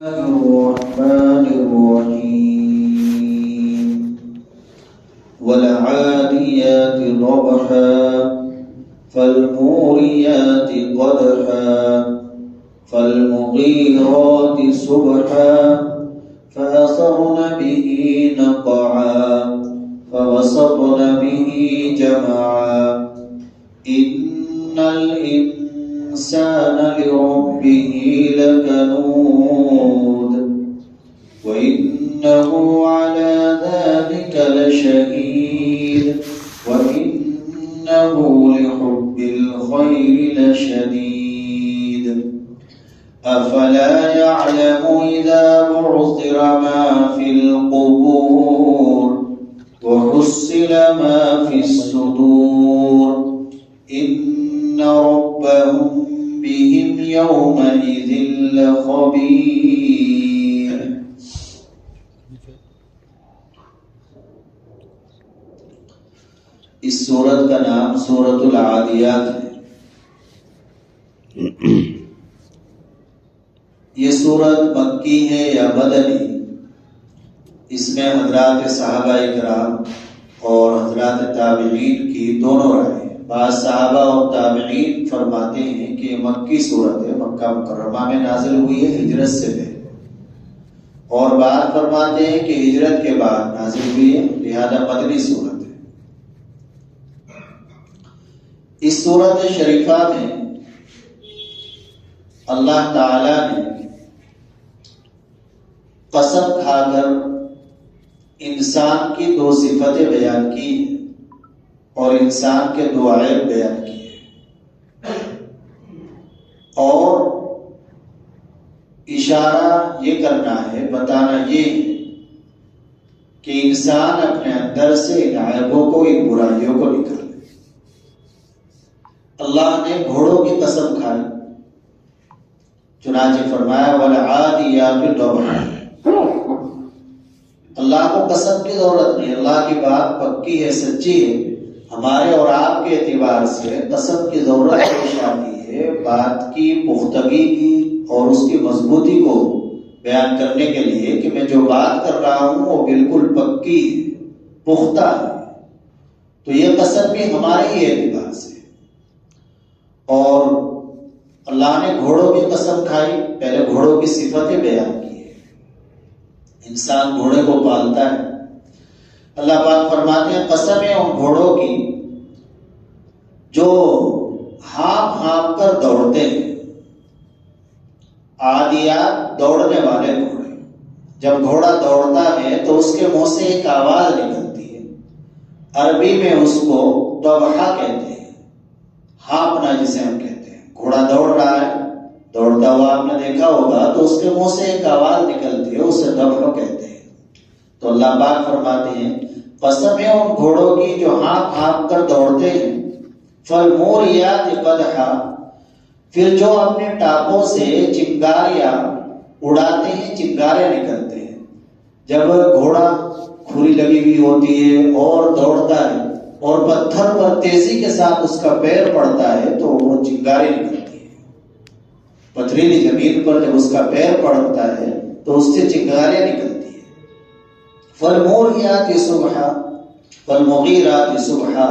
الرحمن الرحيم والعاديات ضبحا فالموريات قدحا فالمغيرات صبحا فأثرن به نقعا فوسطن به جمعا إن الإنسان لربه لكنود وإنه على ذلك لشهيد وإنه لحب الخير لشديد أفلا يعلم إذا بعثر ما في القبور وحصل ما في الصدور إن ربهم بهم يومئذ لخبير. اس سورت کا نام سورۃ العادیات ہے. یہ سورت مکی ہے یا مدنی؟ اس میں حضرات صحابہ کرام اور حضرات تابعین کی دونوں رائے ہیں. بعض صحابہ اور تابعین فرماتے ہیں کہ مکی سورت ہے، مکہ مکرمہ میں نازل ہوئی ہے ہجرت سے پہلے، اور بعض فرماتے ہیں کہ ہجرت کے بعد نازل ہوئی ہے لہذا مدنی سورت ہے. اس سورت شریفہ میں اللہ تعالی نے قسم کھا کر انسان کی دو صفتیں بیان کی ہیں اور انسان کے دو عیب بیان کیے اور اشارہ یہ کرنا ہے، بتانا یہ ہے کہ انسان اپنے اندر سے ان عیبوں کو، ان برائیوں کو نکال لے. اللہ نے گھوڑوں کی قسم کھائی، چنانچہ فرمایا وَالْعَادِيَاتِ ضَبْحًا. اللہ کو قسم کی ضرورت نہیں، اللہ کی بات پکی ہے، سچی ہے. ہمارے اور آپ کے اعتبار سے قسم کی ضرورت پیش آتی ہے بات کی پختگی کی اور اس کی مضبوطی کو بیان کرنے کے لیے کہ میں جو بات کر رہا ہوں وہ بالکل پکی ہے، پختہ ہے. تو یہ قسم بھی ہمارے ہی اعتبار سے. اور اللہ نے گھوڑوں کی قسم کھائی، پہلے گھوڑوں کی صفتیں بیان کی ہے. انسان گھوڑے کو پالتا ہے. اللہ پاک فرماتے ہیں قسم ہے ان گھوڑوں کی جو ہانپ ہانپ کر دوڑتے ہیں. عادیات دوڑنے والے گھوڑے. جب گھوڑا دوڑتا ہے تو اس کے منہ سے ایک آواز نکلتی ہے، عربی میں اس کو ضبحہ کہتے ہیں، ہانپنا جسے ہم کہتے ہیں. گھوڑا دوڑ رہا ہے، دوڑتا ہوا آپ نے دیکھا ہوگا تو اس کے منہ سے ایک آواز نکلتی ہے، اسے ضبحہ کہتے ہیں. تو اللہ پاک فرماتے ہیں قسم ہے ان گھوڑوں کی جو ہانپ ہانپ کر دوڑتے ہیں. فالموریات قدحا، پھر جو اپنے ٹاپوں سے چنگاریاں اڑاتے ہیں، چنگارے نکلتے ہیں. جب گھوڑا کھوری لگی ہوئی ہوتی ہے اور دوڑتا ہے اور پتھر پر تیزی کے ساتھ اس کا پیر پڑتا ہے تو وہ چنگاری نکلتی ہے. پتھریلی زمین پر جب اس کا پیر پڑتا ہے تو اس سے چنگاریاں نکلتی ہیں. فالموریات صبحا فالمغیرات صبحا،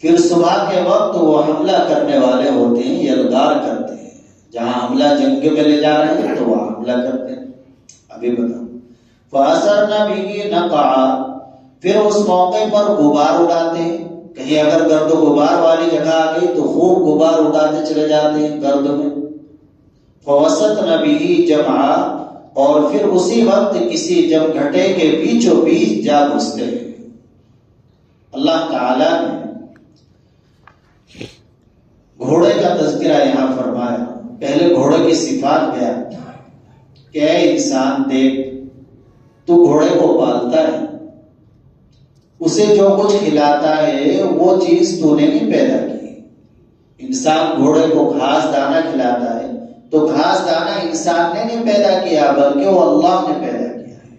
پھر صبح کے وقت وہ حملہ کرنے والے ہوتے ہیں، یلغار کرتے ہیں. جہاں حملہ جنگ میں لے جا رہے ہیں تو وہاں حملہ کرتے ہیں. ابھی بتاؤ. فَأَثَرْنَ بِهِ نَقْعًا، پھر اس موقع پر غبار اڑاتے ہیں. کہیں اگر گرد و غبار والی جگہ آ گئی تو خوب غبار اڑاتے چلے جاتے ہیں گرد میں. فَوَسَطْنَ بِهِ جَمْعًا، اور پھر اسی وقت کسی جمگھٹے کے بیچوں بیچ جا گھستے ہیں. اللہ تعالی نے گھوڑے کا تذکرہ یہاں فرمایا. پہلے گھوڑے کی صفات بیان کہ اے انسان دیکھ، تو گھوڑے کو پالتا ہے، اسے جو کچھ کھلاتا ہے وہ چیز تو نے نہیں پیدا کی. انسان گھوڑے کو گھاس دانا کھلاتا ہے تو گھاس دانا انسان نے نہیں پیدا کیا بلکہ وہ اللہ نے پیدا کیا ہے.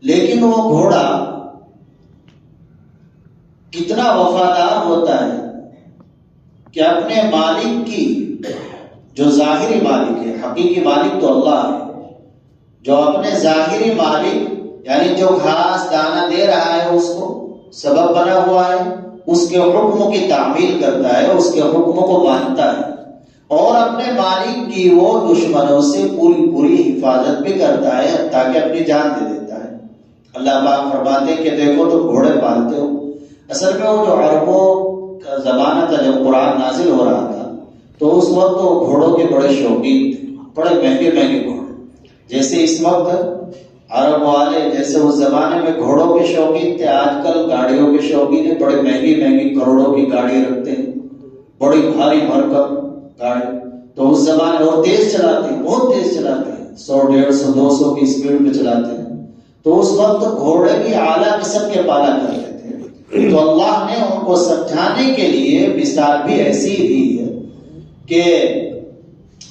لیکن وہ گھوڑا کتنا وفادار ہوتا ہے کہ اپنے مالک کی جو ظاہری مالک ہے، حقیقی مالک تو اللہ ہے، جو اپنے ظاہری مالک یعنی جو گھاس دانہ دے رہا ہے اس کو سبب بنا ہوا ہے، اس کے حکم کی تعمیل کرتا ہے، اس کے حکم کو مانتا ہے، اور اپنے مالک کی وہ دشمنوں سے پوری حفاظت بھی کرتا ہے، تاکہ اپنی جان دے دیتا ہے۔ اللہ پاک فرماتے ہیں کہ دیکھو تم گھوڑے پالتے ہو۔ اصل میں وہ جو عربوں کا زمانہ تھا جب قرآن نازل ہو رہا تھا تو اس وقت وہ گھوڑوں کے بڑے شوقین تھے، بڑے مہنگے گھوڑے، جیسے اس وقت عرب والے جیسے اس زمانے میں گھوڑوں کے شوقین تھے، آج کل گاڑیوں کے شوقین ہیں، بڑے مہنگی کروڑوں کی گاڑی رکھتے ہیں، بڑی بھاری بھرکم گاڑی، تو اس زمانے اور تیز چلاتے ہیں، بہت تیز چلاتے ہیں، 100 150 200 کی اسپیڈ میں چلاتے ہیں، تو اس وقت گھوڑے بھی اعلیٰ قسم کے پالا کرتے تھے۔ تو اللہ نے ان کو سمجھانے کے لیے مثال بھی ایسی دی ہے کہ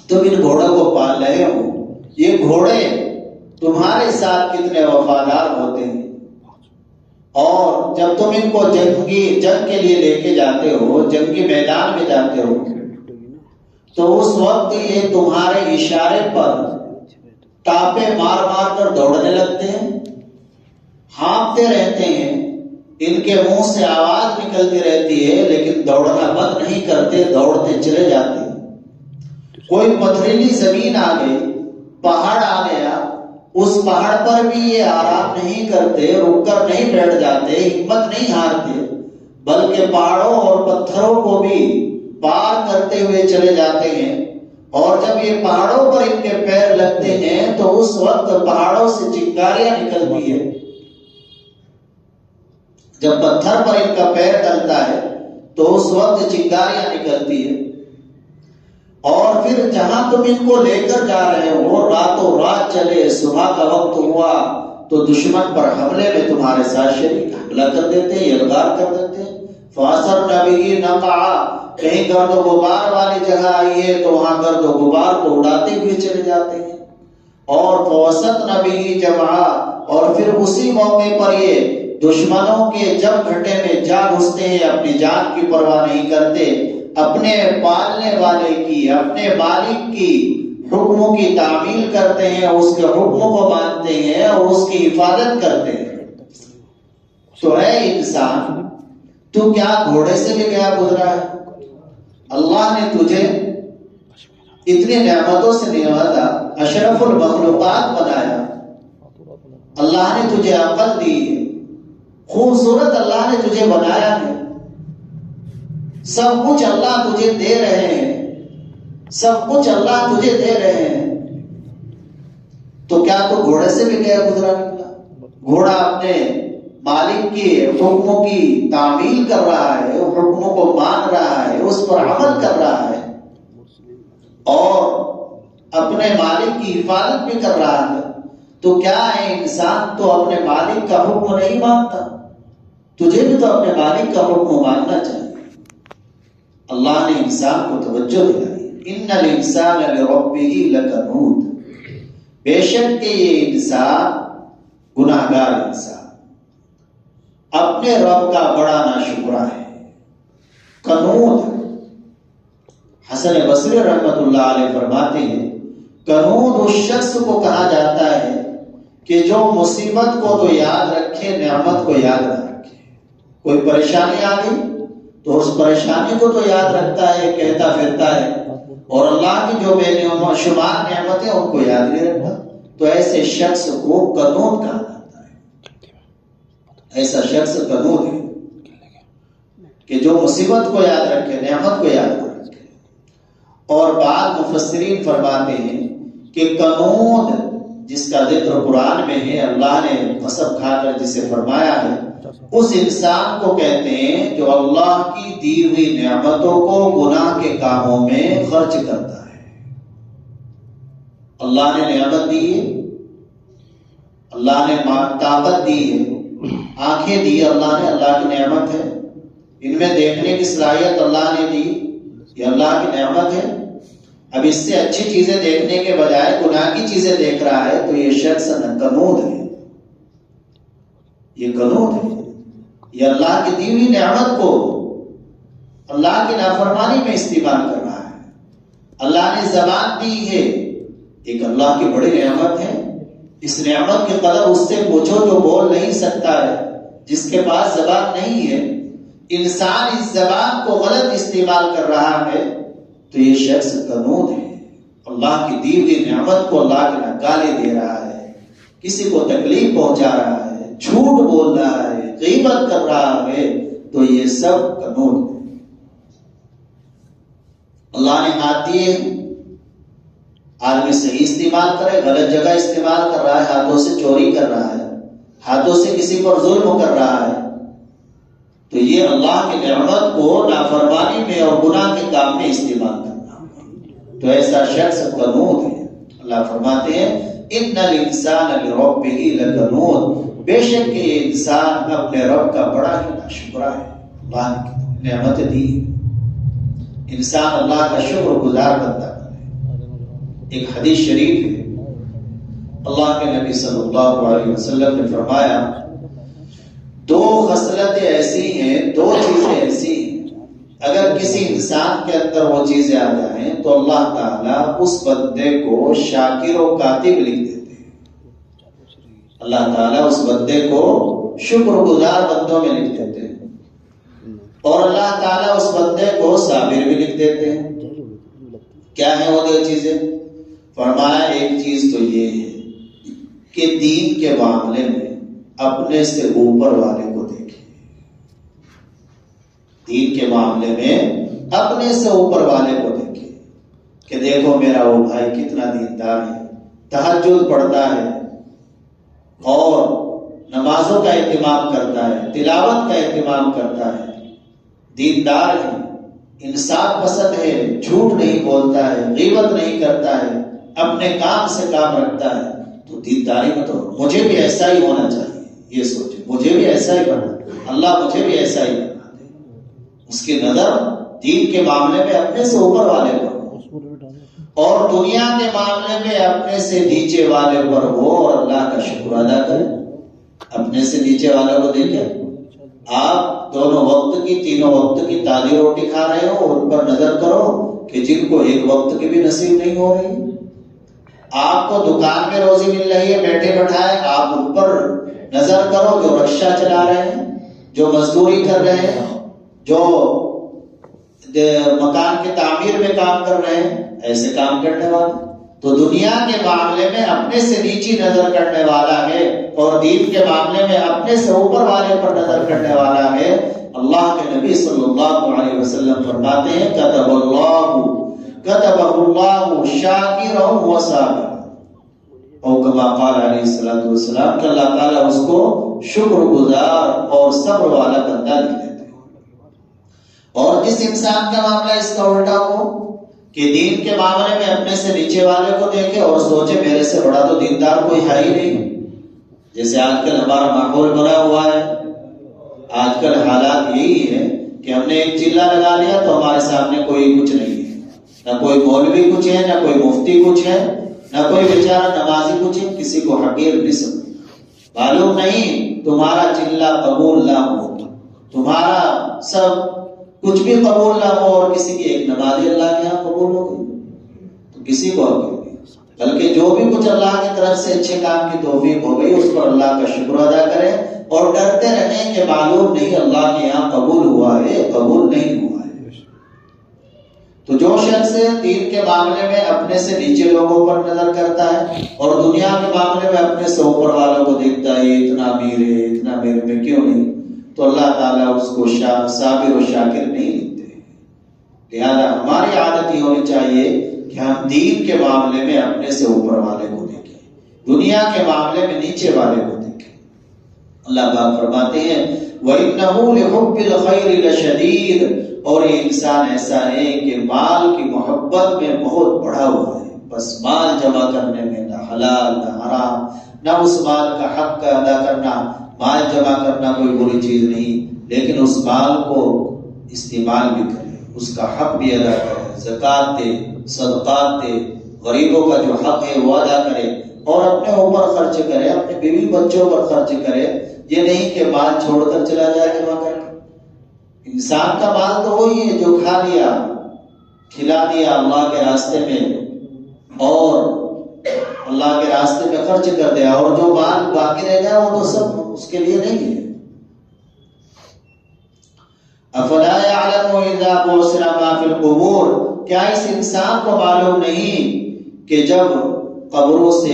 تم ان گھوڑوں کو پال رہے ہو، یہ گھوڑے تمہارے ساتھ کتنے وفادار ہوتے ہیں، اور جب تم ان کو جنگ کے لیے لے کے جاتے ہو، جنگی میدان میں جاتے ہو، تو اس وقت یہ تمہارے اشارے پر ٹاپے مار کر دوڑنے لگتے ہیں، ہانپتے رہتے ہیں، ان کے منہ سے آواز نکلتی رہتی ہے، لیکن دوڑنا بند نہیں کرتے، دوڑتے چلے جاتے ہیں۔ کوئی پتھریلی زمین آ گئی، پہاڑ آ گیا، اس پہاڑ پر بھی یہ آرام نہیں کرتے، رک کر نہیں بیٹھ جاتے، ہمت نہیں ہارتے، بلکہ پہاڑوں اور پتھروں کو بھی پار کرتے ہوئے چلے جاتے ہیں، اور جب یہ پہاڑوں پر ان کے پیر لگتے ہیں تو اس وقت پہاڑوں سے چنگاریاں نکلتی ہے۔ جب پتھر پر ان کا پیر ڈلتا ہے تو اس وقت چنگاریاں نکلتی ہے، اور پھر جہاں تم ان کو لے کر جا رہے ہو، راتوں رات چلے، صبح کا وقت ہوا تو دشمن پر حملے میں تمہارے ساتھ شریک حملہ کر دیتے ہیں، یلغار کر دیتے ہیں۔ فَأَثَرْنَ بِهِ نَقْعًا، کہیں گرد و غبار والی جگہ آئی ہے تو وہاں گرد و غبار کو اڑاتے ہوئے چلے جاتے ہیں، اور فَوَسَطْنَ بِهِ جَمْعًا، اور پھر اسی موقع پر یہ دشمنوں کے جب گھٹے میں جا گھستے ہیں، اپنی جان کی پرواہ نہیں کرتے، اپنے پالنے والے کی، اپنے مالک کی حکموں کی تعمیل کرتے ہیں، اس کے حکموں کو مانتے ہیں اور اس کی حفاظت کرتے ہیں۔ تو اے انسان، تو کیا گھوڑے سے بھی گیا گزرا ہے؟ اللہ نے تجھے اتنی نعمتوں سے نوازا، اشرف المخلوقات بنایا، اللہ نے تجھے عقل دی ہے، خوبصورت اللہ نے تجھے بنایا ہے، سب کچھ اللہ تجھے دے رہے ہیں، سب کچھ اللہ تجھے دے رہے ہیں، تو کیا تو گھوڑے سے بھی گیا گزرا نکلا؟ گھوڑا اپنے مالک کی حکموں کی تعمیل کر رہا ہے، حکموں کو مان رہا ہے، اس پر عمل کر رہا ہے، اور اپنے مالک کی حفاظت بھی کر رہا ہے، تو کیا ہے انسان تو اپنے مالک کا حکم نہیں مانتا؟ تجھے بھی تو اپنے مالک کا حکم ماننا چاہیے۔ اللہ نے انسان کو توجہ دلائی، ان الانسان لربہ لکنود، بے شک کہ یہ انسان گناہگار انسان اپنے رب کا بڑا ناشکرا ہے، کنود۔ حسن بصری رحمت اللہ علیہ فرماتے ہیں کنود اس شخص کو کہا جاتا ہے کہ جو مصیبت کو تو یاد رکھے، نعمت کو یاد نہ رکھے۔ کوئی پریشانی آ گئی تو اس پریشانی کو تو یاد رکھتا ہے، کہتا پھرتا ہے، اور اللہ کی جو بے شمار نعمتیں ان کو یاد نہیں رکھتا، تو ایسے شخص کو کنود کہا جاتا ہے۔ ایسا شخص کنود ہے کہ جو مصیبت کو یاد رکھے، نعمت کو یاد نہ رکھے۔ اور بعض مفسرین فرماتے ہیں کہ کنود جس کا ذکر قرآن میں ہے، اللہ نے قسم کھا کر جسے فرمایا ہے، اس انسان کو کہتے ہیں جو اللہ کی دی ہوئی نعمتوں کو گناہ کے کاموں میں خرچ کرتا ہے۔ اللہ نے نعمت دی ہے، اللہ نے طاقت دی ہے، آنکھیں دی اللہ نے، اللہ کی نعمت ہے، ان میں دیکھنے کی صلاحیت اللہ نے دی، یہ اللہ کی نعمت ہے۔ اب اس سے اچھی چیزیں دیکھنے کے بجائے گناہ کی چیزیں دیکھ رہا ہے تو یہ شخص کنود ہے، یہ کنود ہے، یہ اللہ کی دی ہوئی نعمت کو اللہ کی نافرمانی میں استعمال کر رہا ہے، اللہ نے زبان دی ہے، ایک اللہ کی بڑی نعمت ہے. اس نعمت کی قدر اس سے پوچھو جو بول نہیں سکتا ہے، جس کے پاس زبان نہیں ہے. انسان اس زبان کو غلط استعمال کر رہا ہے تو یہ شخص قنوط ہے. اللہ کی دی ہوئی نعمت کو اللہ کے نکالے دے رہا ہے، کسی کو تکلیف پہنچا رہا ہے، جھوٹ بول رہا ہے، غیبت کر رہا ہے، تو یہ سب قنوط ہے. اللہ نے ہاتھ دیے، آدمی صحیح استعمال کرے، غلط جگہ استعمال کر رہا ہے، ہاتھوں سے چوری کر رہا ہے، ہاتھوں سے کسی پر ظلم کر رہا ہے، تو یہ اللہ کی نعمت کو نافرمانی میں اور گناہ کے کام میں استعمال کرنا، تو ایسا شخص قنوط ہے. اللہ فرماتے ہیں ان الانسان لربہ لقنوط، بے شک یہ انسان اپنے رب کا بڑا ہی ناشکرا ہے. اللہ کی نعمت دی، انسان اللہ کا شکر گزار بنتا ہے. ایک حدیث شریف ہے، اللہ کے نبی صلی اللہ علیہ وسلم نے فرمایا دو خصلتیں ایسی ہیں، دو چیزیں ایسی ہیں، اگر کسی انسان کے اندر وہ چیزیں آ جائیں تو اللہ تعالیٰ اس بندے کو شاکر و کاتب لکھ دیتے ہیں. اللہ تعالیٰ اس بندے کو شکر گزار بندوں میں لکھ دیتے ہیں، اور اللہ تعالیٰ اس بندے کو صابر بھی لکھ دیتے ہیں. کیا ہے وہ دو چیزیں؟ فرمایا ایک چیز تو یہ ہے کہ دین کے معاملے میں اپنے سے اوپر والے کو دیکھیں. دین کے معاملے میں اپنے سے اوپر والے کو دیکھیں کہ دیکھو میرا وہ بھائی کتنا دیندار ہے، تہجد پڑھتا ہے اور نمازوں کا اہتمام کرتا ہے، تلاوت کا اہتمام کرتا ہے، دیندار ہے، انصاف پسند ہے، جھوٹ نہیں بولتا ہے، غیبت نہیں کرتا ہے، اپنے کام سے کام رکھتا ہے. تو دینداری میں تو مجھے بھی ایسا ہی ہونا چاہیے، یہ سوچے مجھے بھی ایسا ہی بننا، اللہ مجھے بھی ایسا ہی بنا دے. اس کی نظر دین کے معاملے میں اپنے سے اوپر والے پر ہو، اور دنیا کے معاملے میں اپنے سے نیچے والے پر ہو، اور اللہ کا شکر ادا کرے. اپنے سے نیچے والے کو دیکھیں، آپ دونوں وقت کی، تینوں وقت کی تازی روٹی کھا رہے ہو، ان پر نظر کرو کہ جن کو ایک وقت کی بھی نصیب نہیں ہو رہی. آپ کو دکان میں روزی مل رہی ہے بیٹھے بٹھائے، آپ ان پر نظر کرو جو رکشہ چلا رہے ہیں، جو مزدوری کر رہے ہیں، جو مکان کی تعمیر میں کام کر رہے ہیں، ایسے کام کرنے والے. تو دنیا کے معاملے میں اپنے سے نیچی نظر کرنے والا ہے، اور دین کے معاملے میں اپنے سے اوپر والے پر نظر کرنے والا ہے. اللہ کے نبی صلی اللہ علیہ وسلم فرماتے ہیں كتب اللہ شاکرا و صابرا، اور کما قال علیہ الصلوۃ والسلام کہ اللہ تعالیٰ اس کو شکر گزار اور صبر والا بندہ لکھ دیتے ہیں. اور جس انسان کا معاملہ اس کا الٹا ہو کہ دین کے معاملے میں اپنے سے نیچے والے کو دیکھے اور سوچے میرے سے بڑا تو دیندار کوئی ہے ہی نہیں، جیسے آج کل ہمارا ماحول بنا ہوا ہے. آج کل حالات یہی ہے کہ ہم نے ایک چلہ لگا لیا تو ہمارے سامنے کوئی کچھ نہیں ہے، نہ کوئی مولوی کچھ ہے، نہ کوئی مفتی کچھ ہے، نہ کوئی بیچارہ نمازی کچھ ہے. کسی کو حقیر نہیں سمجھنا. معلوم نہیں تمہارا چلہ قبول نہ ہو، تمہارا سب کچھ بھی قبول نہ ہو، اور کسی کی ایک نماز اللہ کے یہاں قبول ہو گئی تو کسی کو حقیر نہیں. بلکہ جو بھی کچھ اللہ کی طرف سے اچھے کام کی توفیق ہو گئی اس پر اللہ کا شکر ادا کریں، اور ڈرتے رہیں کہ معلوم نہیں اللہ کے یہاں قبول ہوا ہے قبول نہیں ہوا ہے. تو جو شخص دین کے معاملے میں اپنے سے نیچے لوگوں پر نظر کرتا ہے اور دنیا کے معاملے میں اپنے سے اوپر والوں کو دیکھتا ہے یہ اتنا امیر ہے، اتنا میرے میں کیوں نہیں، تو اللہ تعالیٰ اس کو صابر و شاکر نہیں لکھتے. لہذا ہماری عادت یہ ہونی چاہیے کہ ہم دین کے معاملے میں اپنے سے اوپر والے کو دیکھیں، دنیا کے معاملے میں نیچے والے کو دیکھیں. اللہ پاک فرماتے ہیں وَإِنَّهُ لِحُبِّ الْخَيْرِ لَشَدِيدٌ، اور یہ انسان ایسا ہے کہ مال کی محبت میں بہت بڑا ہوا ہے. بس مال جمع کرنے میں نہ حلال نہ حرام، نہ اس مال کا حق کا ادا کرنا. مال جمع کرنا کوئی بری چیز نہیں، لیکن اس مال کو استعمال بھی کرے، اس کا حق بھی ادا کرے، زکوٰۃ دے، صدقات دے، غریبوں کا جو حق ہے وہ ادا کرے، اور اپنے اوپر خرچ کرے، اپنے بیوی بچوں پر خرچ کرے. یہ نہیں کہ مال چھوڑ کر چلا جائے جمع کر کے. انسان کا مال تو وہی ہے جو کھا لیا، کھلا دیا اللہ کے راستے میں اور اللہ کے راستے میں خرچ کر دیا، اور جو مال باقی رہ گیا وہ تو سب اس کے لیے نہیں ہے۔ افلا يعلم اذا بعثر ما في القبور، کیا اس انسان کو معلوم نہیں کہ جب قبروں سے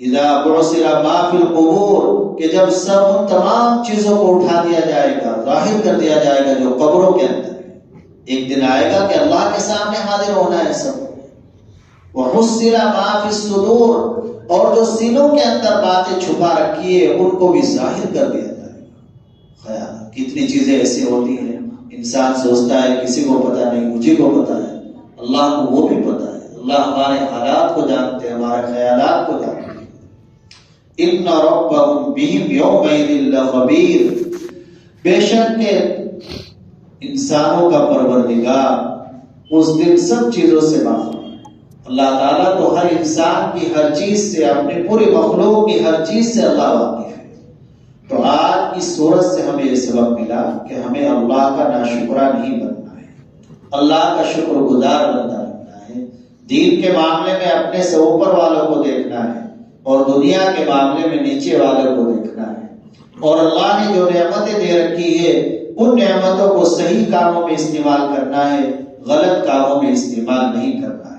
اذا بعثر ما في القبور، کہ جب سب ان تمام چیزوں کو اٹھا دیا جائے گا، ظاہر کر دیا جائے گا جو قبروں کے اندر ہے، ایک دن آئے گا کہ اللہ کے سامنے حاضر ہونا ہے سب۔ وحصل ما في الصدور، اور جو سینوں کے اندر باتیں چھپا رکھی ہے ان کو بھی ظاہر کر دیا جائے گا۔ خیال کتنی چیزیں ایسی ہوتی ہیں انسان سوچتا ہے کسی کو پتہ نہیں، مجھے کو پتہ ہے، اللہ کو وہ بھی پتہ ہے۔ اللہ ہمارے حالات کو جانتے ہیں، ہمارے خیالات کو جانتے ہیں۔ ان ربهم بهم يومئذ لخبیر، بے شک کہ انسانوں کا پروردگار اس دن سب چیزوں سے واقف ہے۔ اللہ تعالیٰ تو ہر انسان کی ہر چیز سے، اپنے پوری مخلوق کی ہر چیز سے اللہ واقف ہے۔ تو آج اس صورت سے ہمیں یہ سبق ملا کہ ہمیں اللہ کا ناشکرہ نہیں بننا ہے، اللہ کا شکر گزار بندہ بننا ہے۔ دین کے معاملے میں اپنے سے اوپر والوں کو دیکھنا ہے اور دنیا کے معاملے میں نیچے والوں کو دیکھنا ہے، اور اللہ نے جو نعمتیں دے رکھی ہے ان نعمتوں کو صحیح کاموں میں استعمال کرنا ہے، غلط کاموں میں استعمال نہیں کرنا ہے۔